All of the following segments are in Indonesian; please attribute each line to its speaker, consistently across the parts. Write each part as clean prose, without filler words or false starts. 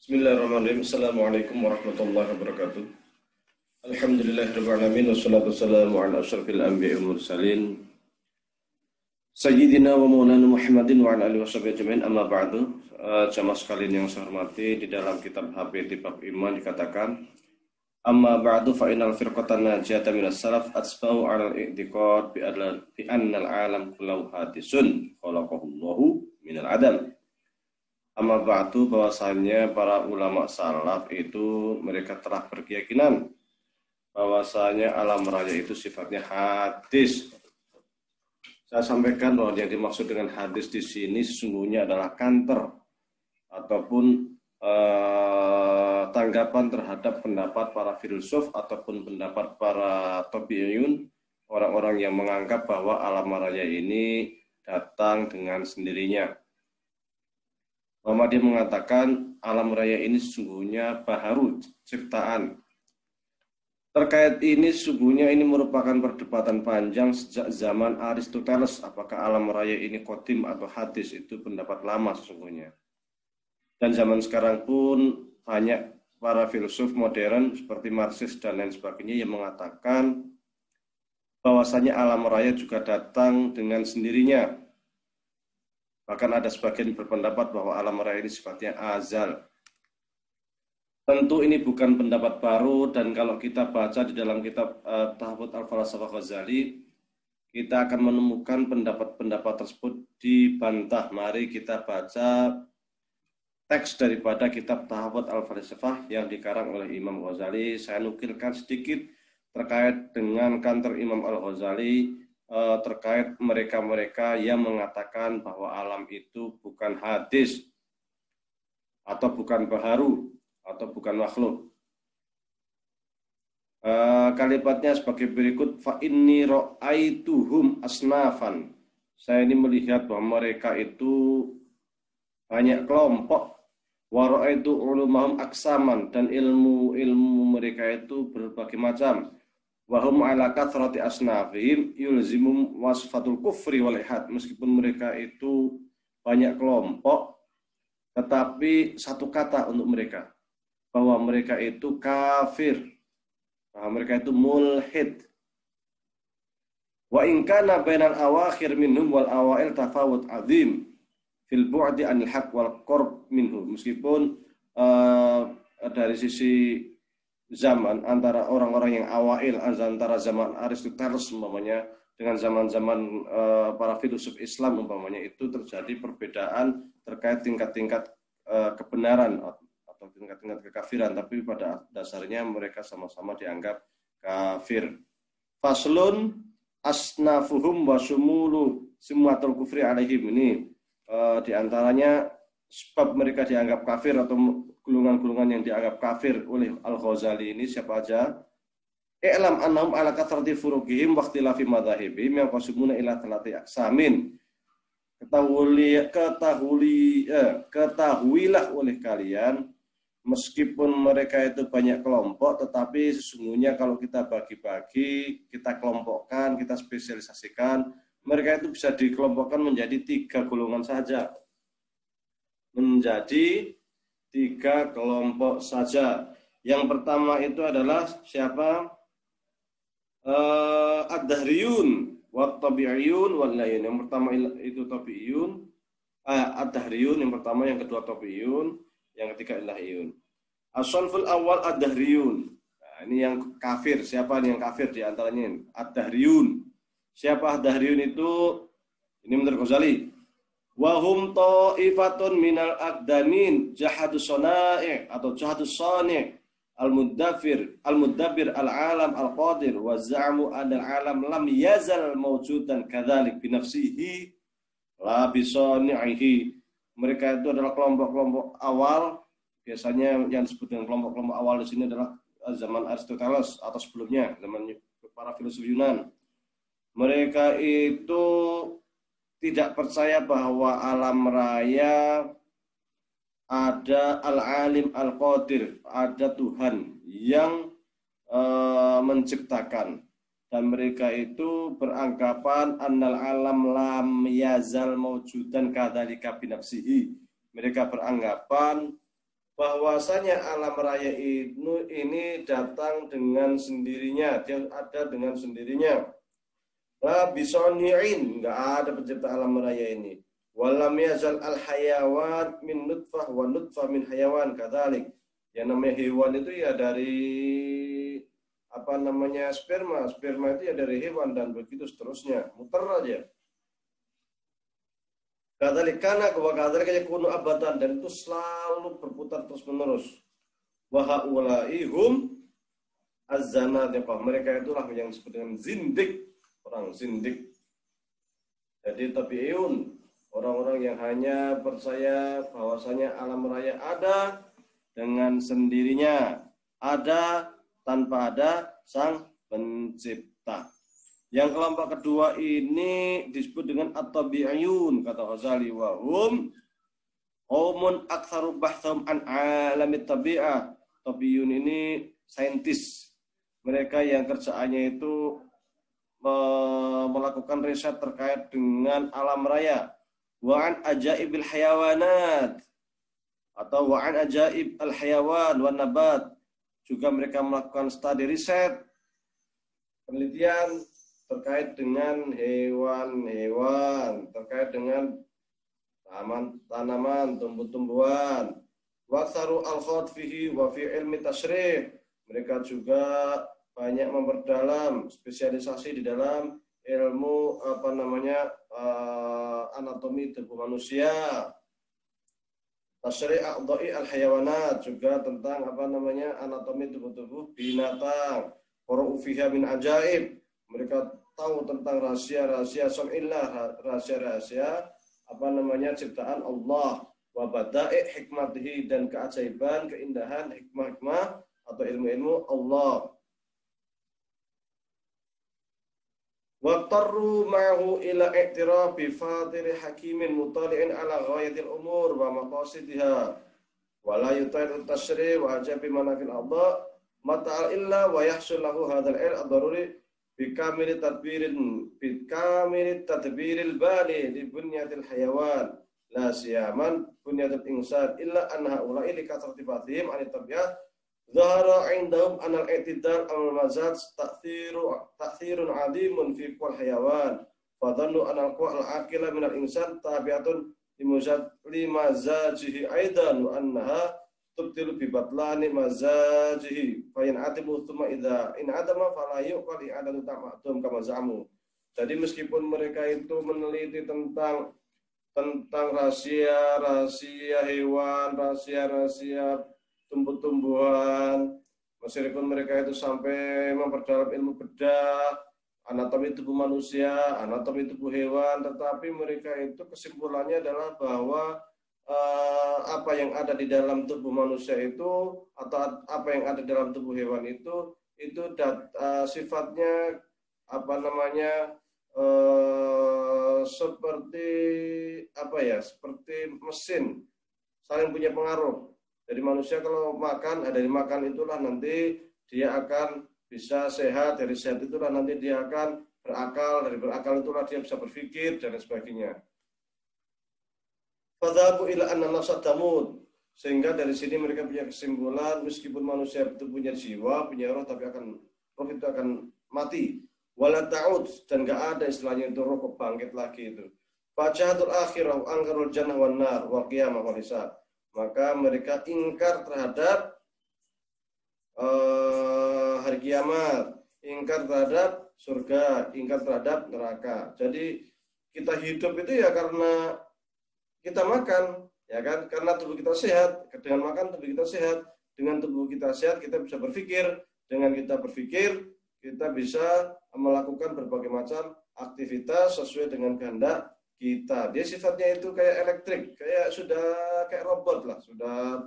Speaker 1: Bismillahirrahmanirrahim. Assalamualaikum warahmatullahi wabarakatuh. Alhamdulillahirabbil alamin wassalatu wassalamu ala asyrafil anbiya'i wal mursalin sayyidina wa maulana Muhammadin wa ala alihi washabihi ajmain. Amma ba'du. Jamaah sekalian yang saya hormati, di dalam kitab HP bab iman dikatakan amma ba'du fa innal firqatan najiyata minas salaf asba'u 'ala al-i'tiqad bi anna al-'alam kullu hadisun khalaqahullahu minal adam. Amma ba'du, bahwasanya para ulama salaf itu mereka telah berkeyakinan bahwasanya alam raya itu sifatnya hadis. Saya sampaikan bahwa yang dimaksud dengan hadis di sini sesungguhnya adalah kanter ataupun tanggapan terhadap pendapat para filsuf ataupun pendapat para tabi'iyun, orang-orang yang menganggap bahwa alam raya ini datang dengan sendirinya. Muhammadiyah mengatakan alam raya ini sesungguhnya baharu, ciptaan. Terkait ini sesungguhnya ini merupakan perdebatan panjang sejak zaman Aristoteles. Apakah alam raya ini qadim atau hadis, itu pendapat lama sesungguhnya. Dan zaman sekarang pun banyak para filsuf modern seperti Marxis dan lain sebagainya yang mengatakan bahwasanya alam raya juga datang dengan sendirinya. Bahkan ada sebagian berpendapat bahwa alam raya ini sifatnya azal. Tentu ini bukan pendapat baru, dan kalau kita baca di dalam kitab Tahawud Al-Falasafah Ghazali, kita akan menemukan pendapat-pendapat tersebut dibantah. Mari kita baca teks daripada kitab Tahawud Al-Falasafah yang dikarang oleh Imam Ghazali. Saya nukilkan sedikit terkait dengan kantor Imam Al-Ghazali, terkait mereka-mereka yang mengatakan bahwa alam itu bukan hadis atau bukan baharu atau bukan makhluk. Kalimatnya sebagai berikut: fa inni ra'aituhum asnafan. Saya ini melihat bahwa mereka itu banyak kelompok. Wa ra'aitu ulumahum aksaman, dan ilmu mereka itu berbagai macam. Wahum ala kathrati asnafihim yulzimum wasfatul kufri wal ihad. Meskipun mereka itu banyak kelompok, tetapi satu kata untuk mereka, bahwa mereka itu kafir, bahwa mereka itu mulhid. Wa in kana bainal awakhir minhum wal awail tafawut azim fil bu'di anil haq wal qurb minhum. Meskipun dari sisi zaman antara orang-orang yang awail, antara zaman Aristoteles umpamanya dengan zaman-zaman para filsuf Islam umpamanya, itu terjadi perbedaan terkait tingkat-tingkat kebenaran atau tingkat-tingkat kekafiran, tapi pada dasarnya mereka sama-sama dianggap kafir. Faslun asnafuhum wa sumulu simatul kufri alaihim. Ini diantaranya sebab mereka dianggap kafir atau golongan-golongan yang dianggap kafir oleh Al-Ghazali ini siapa aja? I'lam annahum ala kathrati furuqihim wa ikhtilafi madzahibihim yang qasumuna ila thalati aqsamin. Ketahuilah oleh kalian, meskipun mereka itu banyak kelompok, tetapi sesungguhnya kalau kita bagi-bagi, kita kelompokkan, kita spesialisasikan, mereka itu bisa dikelompokkan menjadi 3 golongan saja. Menjadi 3 kelompok saja. Yang pertama itu adalah siapa? Ad-dahriyun wa tabi'iyun wal lain. Yang pertama itu tabi'iyun, ad-dahriyun yang pertama, yang kedua tabi'iyun, yang ketiga ilahiyun. As-sanful awal ad-dahriyun. Nah, ini yang kafir. Siapa yang kafir di antaranya? Ad-dahriyun. Siapa ad-dahriyun itu? Ini menurut Ghazali. Wahum ta'ifatun minal aqdamin jahadus sana'i atau jahadus sani' al-mudabbir al-alam al-qadir wa za'amu anal alam lam yazal mawjudan kadzalik binafsihi la bisani'ihi. Mereka itu adalah kelompok-kelompok awal, biasanya yang disebut dengan kelompok-kelompok awal di sini adalah zaman Aristoteles atau sebelumnya, zaman para filsuf Yunan. Mereka itu tidak percaya bahwa alam raya ada al-alim al-qadir, ada Tuhan yang menciptakan. Dan mereka itu beranggapan annal alam lam yazal mawjudan kadzalika binafsihi. Mereka beranggapan bahwasanya alam raya ini datang dengan sendirinya, dia ada dengan sendirinya. La bisoni'in, enggak ada pencipta alam raya ini. Walam yazal al hayawan min nutfah wa nutfah min hayawan kadzalik. Yang namanya hewan itu ya dari sperma itu ya dari hewan dan begitu seterusnya, muter aja. Kadzalikana wa kadzalika yakunu abadan, dan itu selalu berputar terus menerus. Wa haulaihum az-zanadiqah, mereka itulah yang disebut dengan zindik, orang zindik. Jadi tabi'un, orang-orang yang hanya percaya bahwasanya alam raya ada dengan sendirinya, ada tanpa ada sang pencipta. Yang kelompok kedua ini disebut dengan at-tabi'iyun, kata Ghazali, wa hum qaumun aktsaru bahthum an alamit tabi'ah. Tabi'iyun ini saintis. Mereka yang kerjaannya itu melakukan riset terkait dengan alam raya. Wa an ajaibil hayawanat, atau wa an ajaib al hayawan wan nabat. Juga mereka melakukan studi riset, penelitian terkait dengan hewan-hewan, terkait dengan tanaman, tumbuh-tumbuhan. Waksaru al-khawd fihi wa fi ilmi tasyrih. Mereka juga banyak memperdalam, spesialisasi di dalam ilmu anatomi tubuh manusia. Tasyrih a'dha'i al-hayawanat, juga tentang anatomi tubuh-tubuh binatang. Qara'u fiha min ajaib. Mereka tahu tentang rahasia-rahasia sun'illah, rahasia-rahasia ciptaan Allah, wa bada'i hikmatihi, dan keajaiban, keindahan hikmah-hikmah atau ilmu-ilmu Allah. Wa tarru ma'hu ila i'tiraf bi fatiri hakimin mutali'in ala ghayatil umur wa maqasidiha wa la yutaidu tasyrih wa ajabi manafil Allah mata'al illa wa yahsul lahu hadzal al-daruri bikamil tadbiril bali di bunyatil hayawan la siyaman bunyatil insan illa anha ulai li kasrati batihim an tabi'ah zahara indahum anal i'tidal al-mazat ta'thirun adimun fi kull hayawan fadhannu anal kull al-aqila minal insan tabi'atun limazajihi aidan wa annaha tubtilu bi batlani mazajihi fa in atimu thumma idza in adama fala yuqal i'adatu ta'matum kama za'amu. Jadi meskipun mereka itu meneliti tentang rahasia hewan, rahasia tumbuh-tumbuhan, meskipun mereka itu sampai memperdalam ilmu bedah, anatomi tubuh manusia, anatomi tubuh hewan, tetapi mereka itu kesimpulannya adalah bahwa apa yang ada di dalam tubuh manusia itu atau apa yang ada di dalam tubuh hewan itu sifatnya seperti mesin, saling punya pengaruh. Jadi manusia kalau makan, dari makan itulah nanti dia akan bisa sehat, dari sehat itulah nanti dia akan berakal, dari berakal itulah dia bisa berpikir dan sebagainya. Fadhabu ila anna nafsa tamut, sehingga dari sini mereka punya kesimpulan meskipun manusia itu punya jiwa, punya roh, tapi roh itu akan mati. Wala ta'ud, dan enggak ada istilahnya itu roh bangkit lagi itu. Fajahatul akhirah angkarul jannah wan nar wal qiyamah wal hisab. Maka mereka ingkar terhadap hari kiamat, ingkar terhadap surga, ingkar terhadap neraka. Jadi kita hidup itu ya karena kita makan, ya kan? Karena tubuh kita sehat, dengan makan tubuh kita sehat, dengan tubuh kita sehat kita bisa berpikir, dengan kita berpikir kita bisa melakukan berbagai macam aktivitas sesuai dengan kehendak kita. Dia sifatnya itu kayak elektrik, kayak robot lah, sudah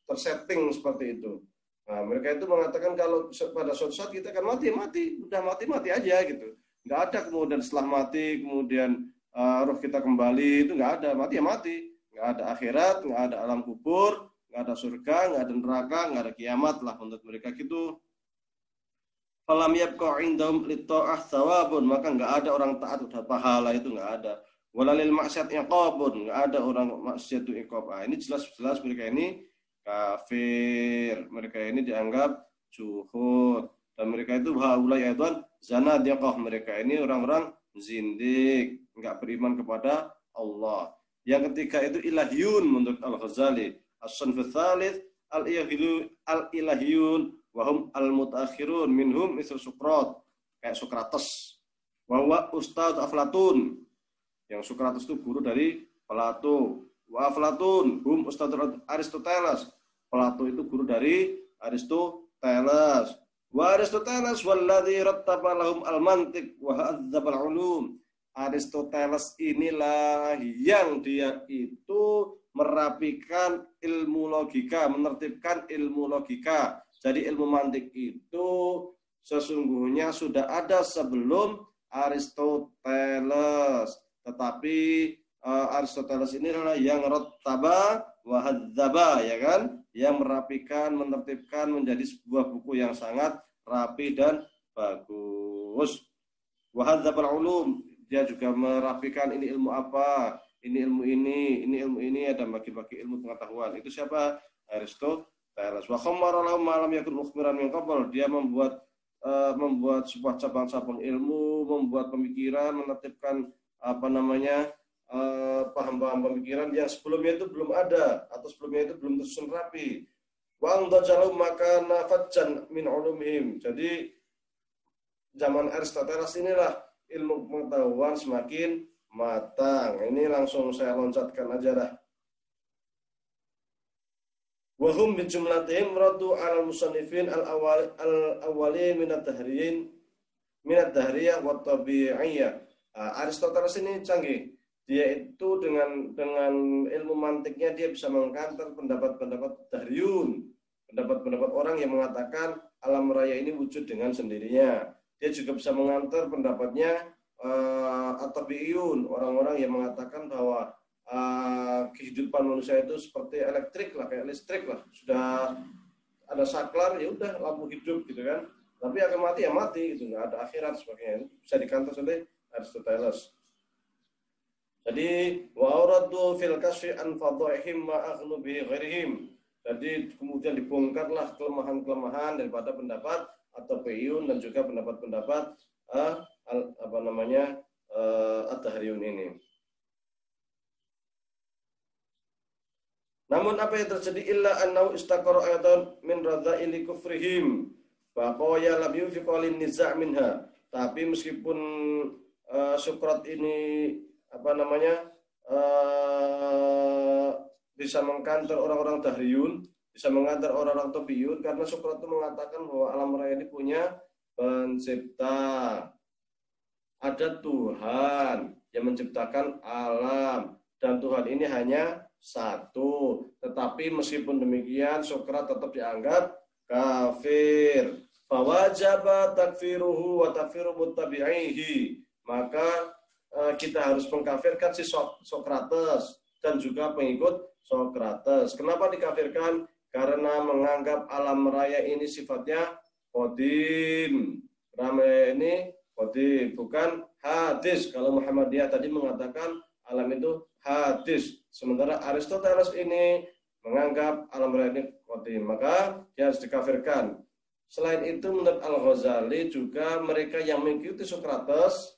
Speaker 1: tersetting seperti itu. Nah, mereka itu mengatakan kalau pada suatu saat kita akan mati, udah mati aja gitu. Nggak ada kemudian setelah mati kemudian roh kita kembali, itu nggak ada, mati ya mati, nggak ada akhirat, nggak ada alam kubur, nggak ada surga, nggak ada neraka, nggak ada kiamat lah menurut mereka gitu. Falam yabqa indahum lit-ta'ah thawabun, maka nggak ada orang taat udah pahala, itu nggak ada. Walalil maksiat iqabun, nggak ada orang maksiat itu iqab. Ini jelas mereka ini kafir. Mereka ini dianggap juhud. Dan mereka itu haulai aidan zanadiqah. Mereka ini orang-orang zindik, enggak beriman kepada Allah. Yang ketiga itu ilahiyun menurut Al-Ghazali. As-sunful tsalits al-ilahiyun wa hum al-mutaakhirun minhum misal Sukrat, kayak Sokrates. Wa huwa Ustaz Aflatun. Yang Sokrates itu guru dari Plato. Wa Aflatun hum Ustaz Aristoteles. Plato itu guru dari Aristoteles. Wa Aristoteles walladzi rattaba lahum al-mantiq wa hadzab al-ulum. Aristoteles inilah yang dia itu merapikan ilmu logika, menertibkan ilmu logika. Jadi ilmu mantik itu sesungguhnya sudah ada sebelum Aristoteles. Tetapi Aristoteles inilah yang rattaba wa hadzaba, ya kan? Yang merapikan, menertibkan menjadi sebuah buku yang sangat rapi dan bagus. Wa hadzabal ulum, dia juga merapikan ini ilmu apa, ini ilmu ini, ada bagi-bagi ilmu pengetahuan. Itu siapa? Aristoteles. Wa khammara lahum ma lam yakun mukhbiran min qabl. Dia membuat sebuah cabang-cabang ilmu, membuat pemikiran, menetapkan paham-paham pemikiran yang sebelumnya itu belum ada atau sebelumnya itu belum tersusun rapi. Wa andajalu maka nafajjan min ulumihim. Jadi zaman Aristoteles inilah ilmu pengetahuan semakin matang. Ini langsung saya loncatkan aja dah. Wa hum bi jumlatihim raddu 'ala al-musannifin al-awwali min ad-dahriyah wa tabi'iyah. Aristoteles ini canggih. Dia itu dengan ilmu mantiknya dia bisa mengkantar pendapat-pendapat dahriyun, pendapat-pendapat orang yang mengatakan alam raya ini wujud dengan sendirinya. Dia juga bisa mengantar pendapatnya at-tabi'iyun, orang-orang yang mengatakan bahwa kehidupan manusia itu seperti elektrik lah, kayak listrik lah. Sudah ada saklar, ya udah lampu hidup gitu kan. Tapi akan mati ya mati, itu nggak ada akhirat sebagainya. Bisa dikantar oleh Aristoteles. Jadi wa'uradu fil kasfi an fadhaihim ma aghnu bi ghairihim. Jadi kemudian dibongkarlah kelemahan-kelemahan daripada pendapat atau peyun dan juga pendapat-pendapat at-tahriyun ini. Namun apa yang terjadi illa annahu istaqara ayatan min radha'ili kufrihim fa qaya lam yunfiqa lin niza' minha. Tapi meskipun Sukrat ini bisa mengkantar orang-orang dahriyun, bisa mengantar orang-orang tabiyun, karena Sukrat itu mengatakan bahwa alam raya ini punya pencipta. Ada Tuhan yang menciptakan alam, dan Tuhan ini hanya satu. Tetapi meskipun demikian Sukrat tetap dianggap kafir. Fawajaba takfiruhu wa takfiru muttabi'ihi. Maka kita harus mengkafirkan si Sokrates dan juga pengikut Sokrates. Kenapa dikafirkan? Karena menganggap alam raya ini sifatnya qadim. Alam raya ini qadim, bukan hadis. Kalau Muhammadiyah tadi mengatakan alam itu hadis. Sementara Aristoteles ini menganggap alam raya ini qadim. Maka dia harus dikafirkan. Selain itu menurut Al-Ghazali juga mereka yang mengikuti Sokrates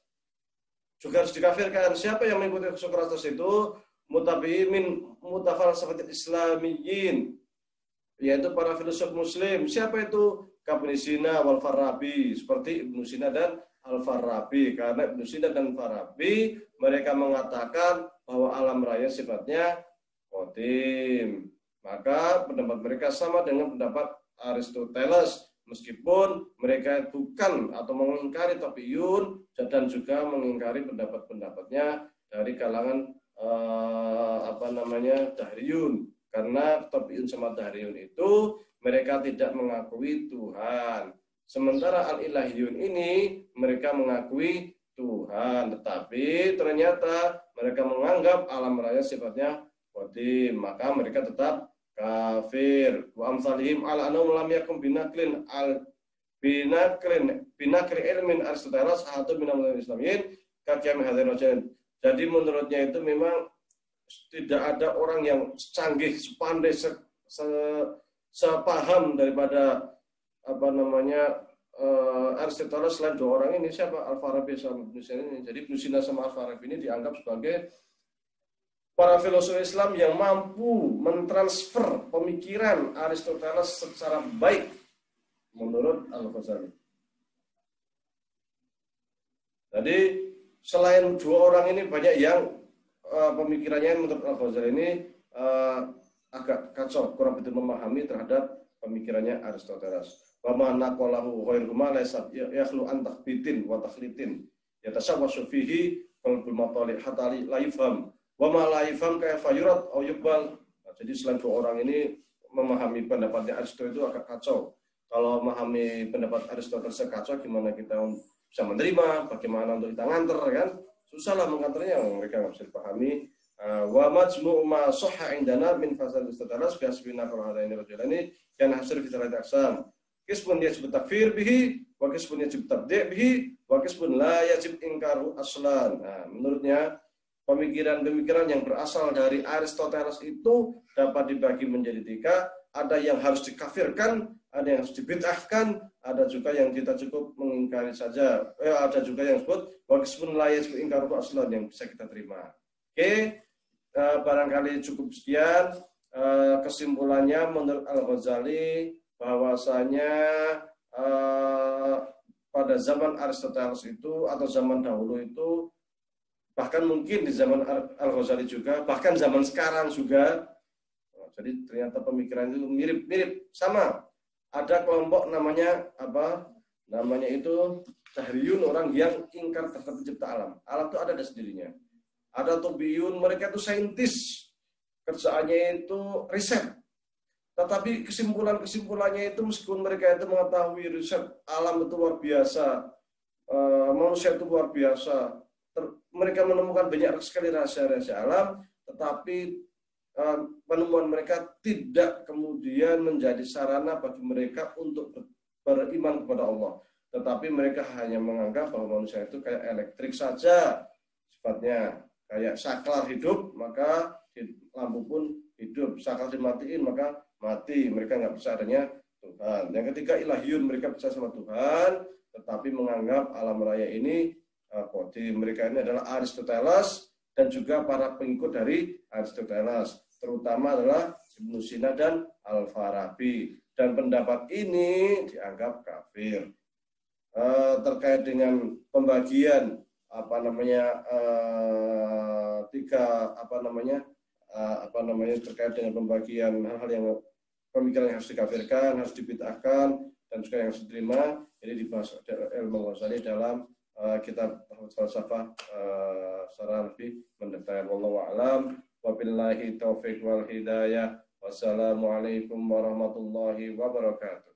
Speaker 1: juga harus dikafirkan. Siapa yang mengikuti Sokrates itu? Mutabi'in mutafalsafatil Islamiyyin, yaitu para filsuf muslim. Siapa itu? Ibnu Sina wal Farabi, seperti Ibnu Sina dan Al-Farabi. Karena Ibnu Sina dan Farabi mereka mengatakan bahwa alam raya sifatnya qadim. Maka pendapat mereka sama dengan pendapat Aristoteles. Meskipun mereka bukan atau mengingkari tabiyun dan juga mengingkari pendapat-pendapatnya dari kalangan dahriyun, karena tabiyun sama dahriyun itu mereka tidak mengakui Tuhan. Sementara al-ilahiyun ini mereka mengakui Tuhan, tetapi ternyata mereka menganggap alam raya sifatnya qadim, maka mereka tetap kafir. Wa amsalihim ala annahu lam yakum binakli ilmin Aristoteles atau binamul Islamiyyin kakiam hadzal. Jadi menurutnya itu memang tidak ada orang yang canggih, sepandai sepaham daripada apa namanya Aristoteles selain dua orang ini siapa? Al-Farabi sama Ibnu Sina ini. Jadi Ibnu Sina sama Al-Farabi ini dianggap sebagai para filosof Islam yang mampu mentransfer pemikiran Aristoteles secara baik menurut Al-Ghazali. Jadi selain dua orang ini banyak yang pemikirannya menurut Al-Ghazali ini agak kacau, kurang betul memahami terhadap pemikirannya Aristoteles. Wa ma naqalahu ghairuhuma laysa yakhlu an takhbitin wa takhlitin yatasawwasu fihi qalbul matali hatta la yufham wa ma la yufham kayfa yurad aw yuqbal. Jadi selain dua orang ini memahami pendapatnya Aristoteles itu agak kacau. Kalau memahami pendapat Aristoteles kacau, gimana kita bisa menerima, bagaimana untuk kita nganter, kan? Susah lah mengantarnya, mereka nggak bisa dipahami. Wa majmu' ma sahha indana min fasal Aristoteles bi hasbina qawlani rajulani kan hasr fi thalath aqsam. Qismun yajib takfir bihi, wa qismun yajib tabdi' bihi, wa qismun la yajib ingkaru aslan. Nah, menurutnya pemikiran-pemikiran yang berasal dari Aristoteles itu dapat dibagi menjadi tiga. Ada yang harus dikafirkan, ada yang harus dibid'ahkan, ada juga yang kita cukup mengingkari saja. Ada juga yang disebut wa qismun la yajib ingkaru aslan yang bisa kita terima. Oke, barangkali cukup sekian. Kesimpulannya menurut Al-Ghazali bahwasanya pada zaman Aristoteles itu atau zaman dahulu itu, bahkan mungkin di zaman Al-Ghazali juga, bahkan zaman sekarang juga, jadi ternyata pemikiran itu mirip-mirip sama. Ada kelompok namanya apa? Namanya itu Dahriyun, orang yang ingkar terhadap pencipta alam. Alam itu ada dari sendirinya. Ada Tobiyun, mereka itu saintis, kerjaannya itu riset. Tetapi kesimpulannya itu meskipun mereka itu mengetahui riset alam itu luar biasa, manusia itu luar biasa, mereka menemukan banyak sekali rahasia-rahasia alam, tetapi penemuan mereka tidak kemudian menjadi sarana bagi mereka untuk beriman kepada Allah. Tetapi mereka hanya menganggap bahwa manusia itu kayak elektrik saja sifatnya, kayak saklar hidup maka lampu pun hidup, saklar dimatiin maka mati. Mereka nggak percaya adanya Tuhan. Yang ketiga ilahiyun, mereka percaya sama Tuhan, tetapi menganggap alam raya ini kodim. Mereka ini adalah Aristoteles dan juga para pengikut dari Aristoteles, terutama adalah Ibnu Sina dan Al-Farabi. Dan pendapat ini dianggap kafir. Terkait dengan pembagian terkait dengan pembagian hal-hal yang pemikiran yang harus dikafirkan, harus dibid'ahkan, dan juga yang harus diterima. Ini dibahas ilmu Ghazali dalam kitab falsafah secara lebih mendetail. Wallahu a'lam. Wabillahi taufiq wal hidayah. Wassalamualaikum warahmatullahi wabarakatuh.